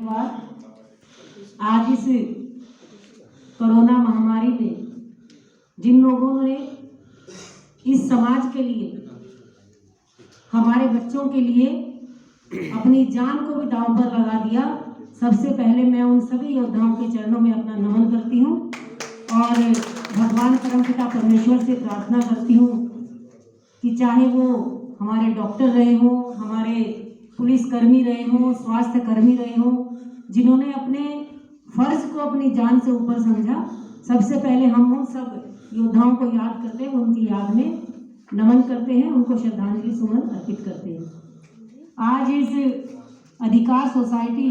धन्यवाद। आज इस कोरोना महामारी में जिन लोगों ने इस समाज के लिए, हमारे बच्चों के लिए अपनी जान को भी दांव पर लगा दिया, सबसे पहले मैं उन सभी योद्धाओं के चरणों में अपना नमन करती हूँ और भगवान परमपिता परमेश्वर से प्रार्थना करती हूँ कि चाहे वो हमारे डॉक्टर रहे हों, हमारे पुलिसकर्मी रहे हों, स्वास्थ्य कर्मी रहे हों, जिन्होंने अपने फर्ज को अपनी जान से ऊपर समझा, सबसे पहले हम उन सब योद्धाओं को याद करते हैं, उनकी याद में नमन करते हैं, उनको श्रद्धांजलि सुमन अर्पित करते हैं। आज इस अधिकार सोसाइटी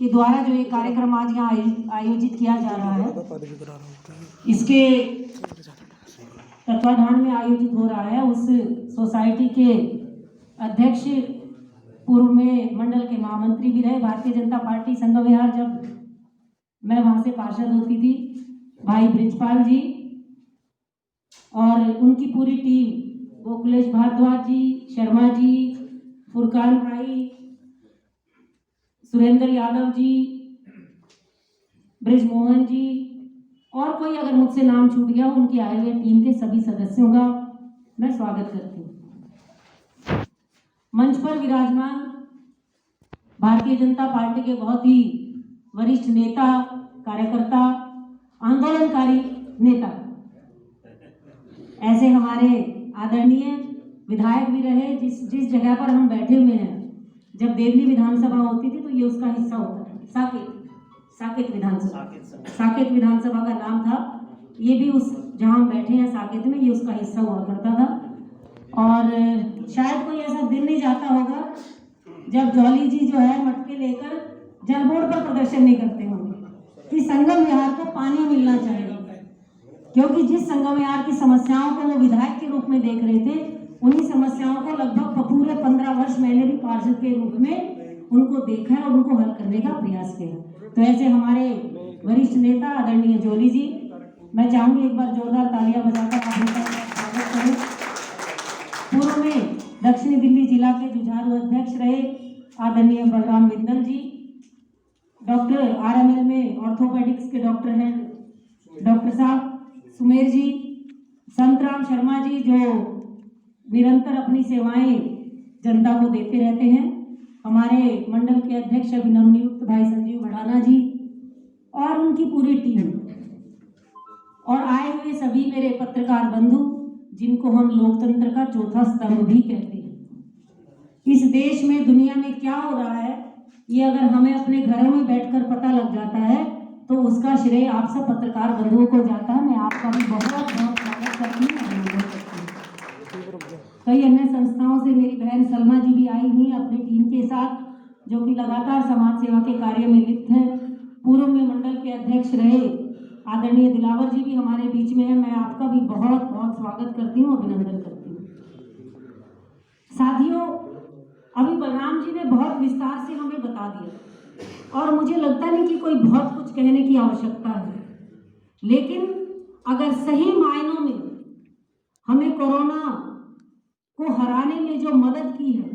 के द्वारा जो ये कार्यक्रम आज यहाँ आयोजित किया जा रहा है, इसके तत्वाधान में आयोजित हो रहा है। उस सोसाइटी के अध्यक्ष, पूर्व में मंडल के महामंत्री भी रहे भारतीय जनता पार्टी संघ विहार, जब मैं वहाँ से पार्षद होती थी, भाई ब्रिजपाल जी और उनकी पूरी टीम, गोकुलेश भारद्वाज जी, शर्मा जी, फुरकान भाई, सुरेंद्र यादव जी, ब्रिजमोहन जी और कोई अगर मुझसे नाम छूट गया, उनकी आए हुए टीम के सभी सदस्यों का मैं स्वागत करती हूँ। मंच पर विराजमान भारतीय जनता पार्टी के बहुत ही वरिष्ठ नेता, कार्यकर्ता, आंदोलनकारी नेता, ऐसे हमारे आदरणीय विधायक भी रहे। जिस जगह पर हम बैठे हुए हैं, जब देवली विधानसभा होती थी तो ये उसका हिस्सा होता है, साकेत विधानसभा का नाम था। ये भी उस जहाँ हम बैठे हैं साकेत में, ये उसका हिस्सा हुआ करता था। और शायद कोई ऐसा दिन नहीं जाता होगा जब जॉली जी जो है मटके लेकर जल बोर्ड पर प्रदर्शन नहीं करते होंगे कि संगम विहार को पानी मिलना चाहिए, क्योंकि जिस संगम विहार की समस्याओं को वो विधायक के रूप में देख रहे थे, उन्हीं समस्याओं को लगभग पूरे 15 वर्ष मैंने भी पार्षद के रूप में उनको देखा है और उनको हल करने का प्रयास किया। तो ऐसे हमारे वरिष्ठ नेता आदरणीय जॉली जी, मैं चाहूंगी एक बार जोरदार तालियां बजाकर आप उनका स्वागत करें। पूर्व में दक्षिणी दिल्ली जिला के जुझारू अध्यक्ष रहे आदरणीय बलराम बिंदल जी, डॉक्टर RML में ऑर्थोपेडिक्स के डॉक्टर हैं डॉक्टर साहब सुमेर जी, संतराम शर्मा जी जो निरंतर अपनी सेवाएं जनता को देते रहते हैं, हमारे मंडल के अध्यक्ष अभिनव नियुक्त भाई संजीव भड़ाना जी और उनकी पूरी टीम, और आए हुए सभी मेरे पत्रकार बंधु, जिनको हम लोकतंत्र का चौथा स्तंभ भी कहते हैं। इस देश में, दुनिया में क्या हो रहा है, ये अगर हमें अपने घरों में बैठकर पता लग जाता है तो उसका श्रेय आप सब पत्रकार बंधुओं को जाता है। मैं आपका भी बहुत बहुत स्वागत करती हूँ, अभिनंदन करती हूँ। कई अन्य संस्थाओं से मेरी बहन सलमा जी भी आई हुई अपनी टीम के साथ, जो कि लगातार समाज सेवा के कार्य में लिप्त हैं। पूर्व में मंडल के अध्यक्ष रहे आदरणीय दिलावर जी भी हमारे बीच में है। मैं आपका भी बहुत बहुत स्वागत करती हूँ, अभिनंदन करती हूँ। साथियों, अभी बलराम जी ने बहुत विस्तार से हमें बता दिया और मुझे लगता नहीं कि कोई बहुत कुछ कहने की आवश्यकता है, लेकिन अगर सही मायनों में हमें कोरोना को हराने में जो मदद की है,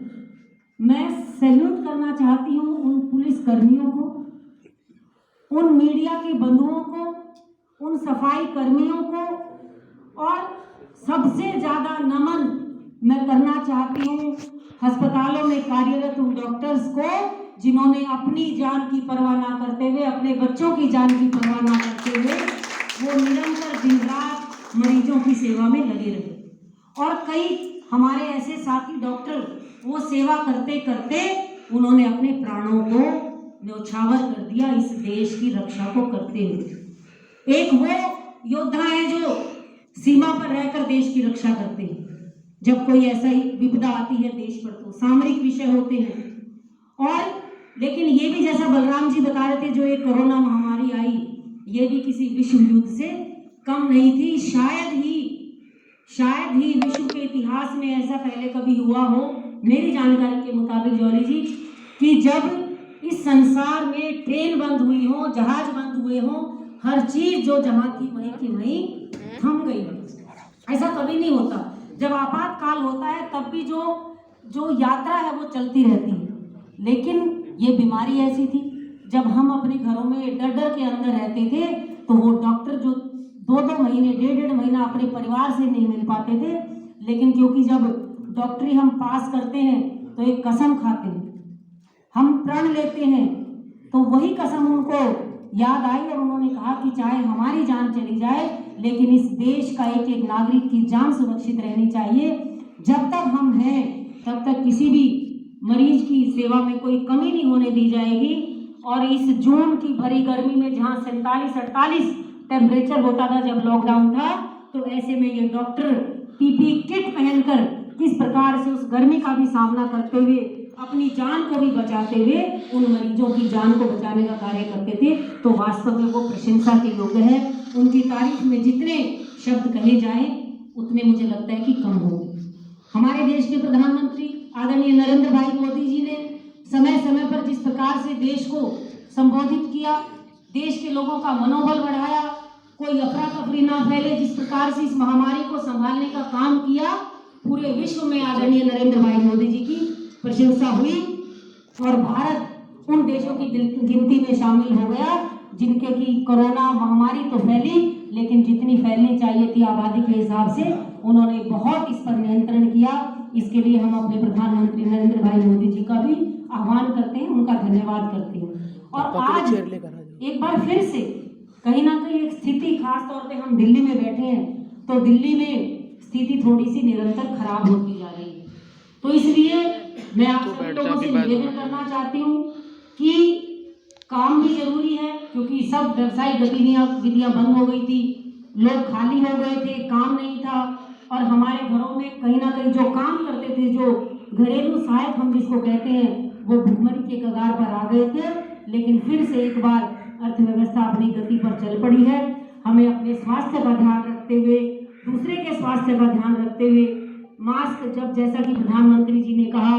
मैं सैल्यूट करना चाहती हूँ उन पुलिस कर्मियों को, उन मीडिया के बंधुओं को, उन सफाई कर्मियों को, और सबसे ज्यादा नमन मैं करना चाहती हूँ अस्पतालों में कार्यरत उन डॉक्टर्स को, जिन्होंने अपनी जान की परवाह ना करते हुए, अपने बच्चों की जान की परवाह ना करते हुए, वो निरंतर दिन रात मरीजों की सेवा में लगे रहे। और कई हमारे ऐसे साथी डॉक्टर, वो सेवा करते करते उन्होंने अपने प्राणों को न्यौछावर कर दिया इस देश की रक्षा को करते हुए। एक वो योद्धा है जो सीमा पर रहकर देश की रक्षा करते हैं। जब कोई ऐसा ही विपदा आती है देश पर तो सामरिक विषय होते हैं। और लेकिन ये भी जैसा बलराम जी बता रहे थे, जो एक कोरोना महामारी आई, ये भी किसी विश्व युद्ध से कम नहीं थी। शायद ही विश्व के इतिहास में ऐसा पहले कभी हुआ हो, मेरी जानकारी के मुताबिक जॉली जी, कि जब इस संसार में ट्रेन बंद हुई हो, जहाज बंद हुए हो, हर चीज जो जहां थी वहीं की वहीं थम गई। ऐसा कभी नहीं होता। जब आपातकाल होता है तब भी जो यात्रा है वो चलती रहती है, लेकिन ये बीमारी ऐसी थी, जब हम अपने घरों में डर डर के अंदर रहते थे तो वो डॉक्टर जो 2-2 महीने 1.5 महीना अपने परिवार से नहीं मिल पाते थे, लेकिन क्योंकि जब डॉक्टरी हम पास करते हैं तो एक कसम खाते हैं, हम प्रण लेते हैं, तो वही कसम उनको याद आई और उन्होंने कहा कि चाहे हमारी जान चली जाए लेकिन इस देश का एक एक नागरिक की जान सुरक्षित रहनी चाहिए। जब तक हम हैं तब तक किसी भी मरीज की सेवा में कोई कमी नहीं होने दी जाएगी। और इस जून की भरी गर्मी में जहां 47-48 टेम्परेचर होता था जब लॉकडाउन था, तो ऐसे में ये डॉक्टर पीपी किट पहनकर किस प्रकार से उस गर्मी का भी सामना करते हुए अपनी जान को भी बचाते हुए उन मरीजों की जान को बचाने का कार्य करते थे, तो वास्तव में वो प्रशंसा के योग्य है। उनकी तारीफ में जितने शब्द कहे जाएं उतने मुझे लगता है कि कम होंगे। हमारे देश के प्रधानमंत्री आदरणीय नरेंद्र भाई मोदी जी ने समय समय पर जिस प्रकार से देश को संबोधित किया, देश के लोगों का मनोबल बढ़ाया, कोई अफरा तफरी ना फैले, जिस प्रकार से इस महामारी को संभालने का काम किया, पूरे विश्व में आदरणीय नरेंद्र भाई मोदी जी की प्रशंसा हुई और भारत उन देशों की गिनती में शामिल हो गया जिनके की कोरोना महामारी तो फैली, लेकिन जितनी फैलनी चाहिए थी आबादी के हिसाब से उन्होंने बहुत इस पर नियंत्रण किया। इसके लिए हम अपने प्रधानमंत्री नरेंद्र भाई मोदी जी का भी आह्वान करते हैं, उनका धन्यवाद करते हैं। और आज एक बार फिर से कहीं ना कहीं एक स्थिति, खास तौर पे हम दिल्ली में बैठे हैं तो दिल्ली में स्थिति थोड़ी सी निरंतर खराब होती जा रही है। तो इसलिए मैं आप सभी लोगों से निवेदन करना चाहती हूँ कि काम भी जरूरी है, क्योंकि सब व्यवसायिक गतिविधियां बंद हो गई थी, लोग खाली हो गए थे, काम नहीं था और हमारे घरों में कहीं ना कहीं जो काम करते थे, जो घरेलू सहायक हम जिसको कहते हैं, वो भुखमरी के कगार पर आ गए थे। लेकिन फिर से एक बार अर्थव्यवस्था अपनी गति पर चल पड़ी है। हमें अपने स्वास्थ्य का ध्यान रखते हुए, दूसरे के स्वास्थ्य का ध्यान रखते हुए, मास्क, जब जैसा कि प्रधानमंत्री जी ने कहा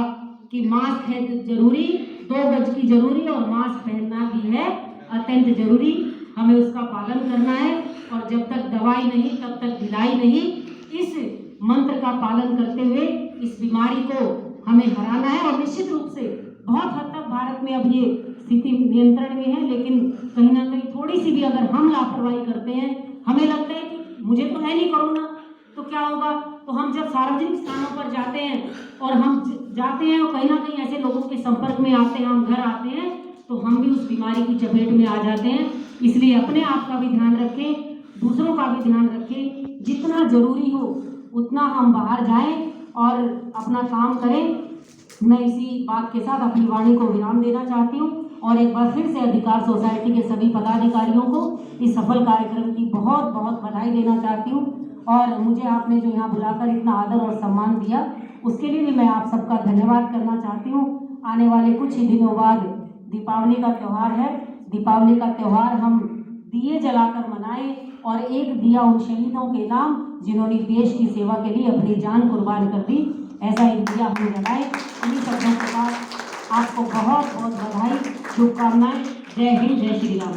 कि मास्क है जरूरी, 2 गज की जरूरी और मास्क पहनना भी है अत्यंत जरूरी, हमें उसका पालन करना है। और जब तक दवाई नहीं तब तक ढिलाई नहीं, इस मंत्र का पालन करते हुए इस बीमारी को हमें हराना है। और निश्चित रूप से बहुत हद तक भारत में अब ये स्थिति नियंत्रण में है, लेकिन कहीं ना कहीं थोड़ी सी भी अगर हम लापरवाही करते हैं, हमें लगता है कि मुझे तो है नहीं कोरोना, तो क्या होगा। तो हम जब सार्वजनिक स्थानों पर जाते हैं और हम जाते हैं और कहीं ना कहीं ऐसे लोगों के संपर्क में आते हैं, हम घर आते हैं, तो हम भी उस बीमारी की चपेट में आ जाते हैं। इसलिए अपने आप का भी ध्यान रखें, दूसरों का भी ध्यान रखें, जितना जरूरी हो उतना हम बाहर जाएं और अपना काम करें। मैं इसी बात के साथ अपनी वाणी को विराम देना चाहती हूँ और एक बार फिर से अधिकार सोसाइटी के सभी पदाधिकारियों को इस सफल कार्यक्रम की बहुत बहुत बधाई देना चाहती हूँ। और मुझे आपने जो यहाँ बुलाकर इतना आदर और सम्मान दिया, उसके लिए भी मैं आप सबका धन्यवाद करना चाहती हूँ। आने वाले कुछ ही दिनों बाद दीपावली का त्यौहार है। दीपावली का त्यौहार हम दिए जलाकर मनाएं और एक दिया उन शहीदों के नाम जिन्होंने देश की सेवा के लिए अपनी जान कुर्बान कर दी, ऐसा एक दिया हम जलाएं। इन्हीं शब्दों के बाद आपको बहुत बहुत बधाई, शुभकामनाएं। जय हिंद, जय श्री राम।